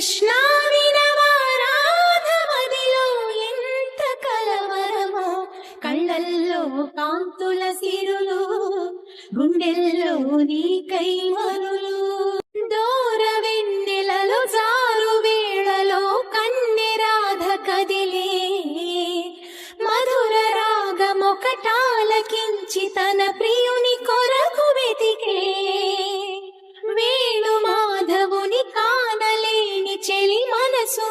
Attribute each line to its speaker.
Speaker 1: కృష్ణ వినవారాధమదిలో ఎంత కలవరమో, కళ్ళల్లో కాంతుల సిరులు, గుండెల్లో నీకై మరులు. దూర వెన్నెలలో జారు వేళలో కన్నెరాధ కదిలే, మధుర రాగమొకటాలకించి తన ప్రియుని కొరకు వెతికే. వేణు మాధవుని కానలేని చెలి మనసు